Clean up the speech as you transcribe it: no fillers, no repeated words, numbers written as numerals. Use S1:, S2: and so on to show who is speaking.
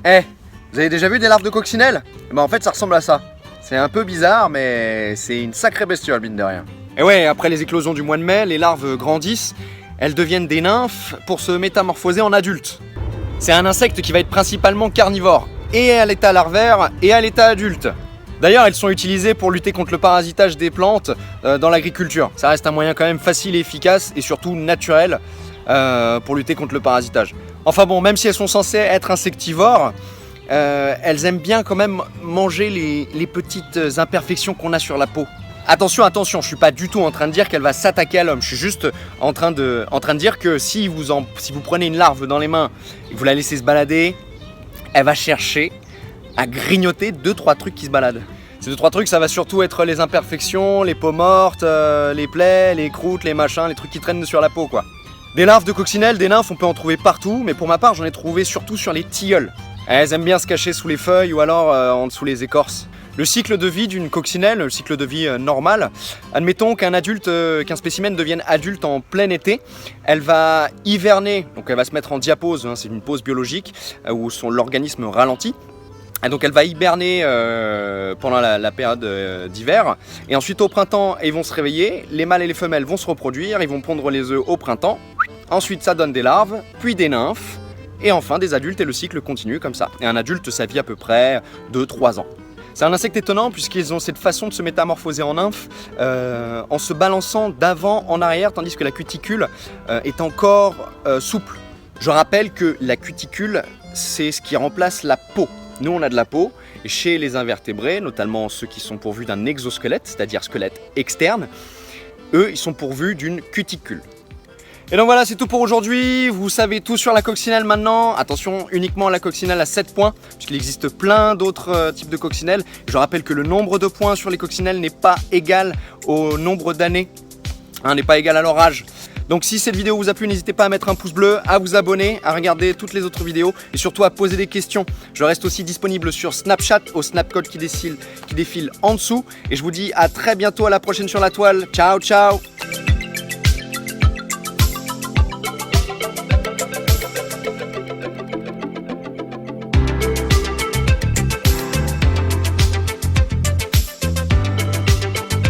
S1: Eh, vous avez déjà vu des larves de coccinelle? Ben en fait ça ressemble à ça. C'est un peu bizarre mais c'est une sacrée bestiole mine de rien. Et ouais, après les éclosions du mois de mai, les larves grandissent, elles deviennent des nymphes pour se métamorphoser en adultes. C'est un insecte qui va être principalement carnivore, et à l'état larvaire et à l'état adulte. D'ailleurs, elles sont utilisées pour lutter contre le parasitage des plantes dans l'agriculture. Ça reste un moyen quand même facile et efficace et surtout naturel pour lutter contre le parasitage. Enfin bon, même si elles sont censées être insectivores, elles aiment bien quand même manger les petites imperfections qu'on a sur la peau. Attention, je suis pas du tout en train de dire qu'elle va s'attaquer à l'homme. Je suis juste en train de dire que si vous prenez une larve dans les mains et que vous la laissez se balader, elle va chercher à grignoter 2-3 trucs qui se baladent. Ces 2-3 trucs, ça va surtout être les imperfections, les peaux mortes, les plaies, les croûtes, les machins, les trucs qui traînent sur la peau quoi. Des larves de coccinelle, des nymphes, on peut en trouver partout, mais pour ma part, j'en ai trouvé surtout sur les tilleuls. Elles aiment bien se cacher sous les feuilles ou alors en dessous les écorces. Le cycle de vie d'une coccinelle, le cycle de vie normal, admettons qu'un spécimen devienne adulte en plein été, elle va hiverner, donc elle va se mettre en diapause, c'est une pause biologique où l'organisme ralentit. Et donc elle va hiberner pendant la période d'hiver, et ensuite au printemps ils vont se réveiller, les mâles et les femelles vont se reproduire, ils vont pondre les œufs au printemps, ensuite ça donne des larves, puis des nymphes, et enfin des adultes, et le cycle continue comme ça. Et un adulte, ça vit à peu près 2-3 ans. C'est un insecte étonnant puisqu'ils ont cette façon de se métamorphoser en nymphe en se balançant d'avant en arrière, tandis que la cuticule est encore souple. Je rappelle que la cuticule, c'est ce qui remplace la peau. Nous, on a de la peau, et chez les invertébrés, notamment ceux qui sont pourvus d'un exosquelette, c'est-à-dire squelette externe, eux, ils sont pourvus d'une cuticule. Et donc voilà, c'est tout pour aujourd'hui. Vous savez tout sur la coccinelle maintenant. Attention, uniquement la coccinelle à 7 points, puisqu'il existe plein d'autres types de coccinelles. Je rappelle que le nombre de points sur les coccinelles n'est pas égal au nombre d'années, n'est pas égal à leur âge. Donc si cette vidéo vous a plu, n'hésitez pas à mettre un pouce bleu, à vous abonner, à regarder toutes les autres vidéos et surtout à poser des questions. Je reste aussi disponible sur Snapchat au snapcode qui défile en dessous. Et je vous dis à très bientôt, à la prochaine sur la toile. Ciao, ciao!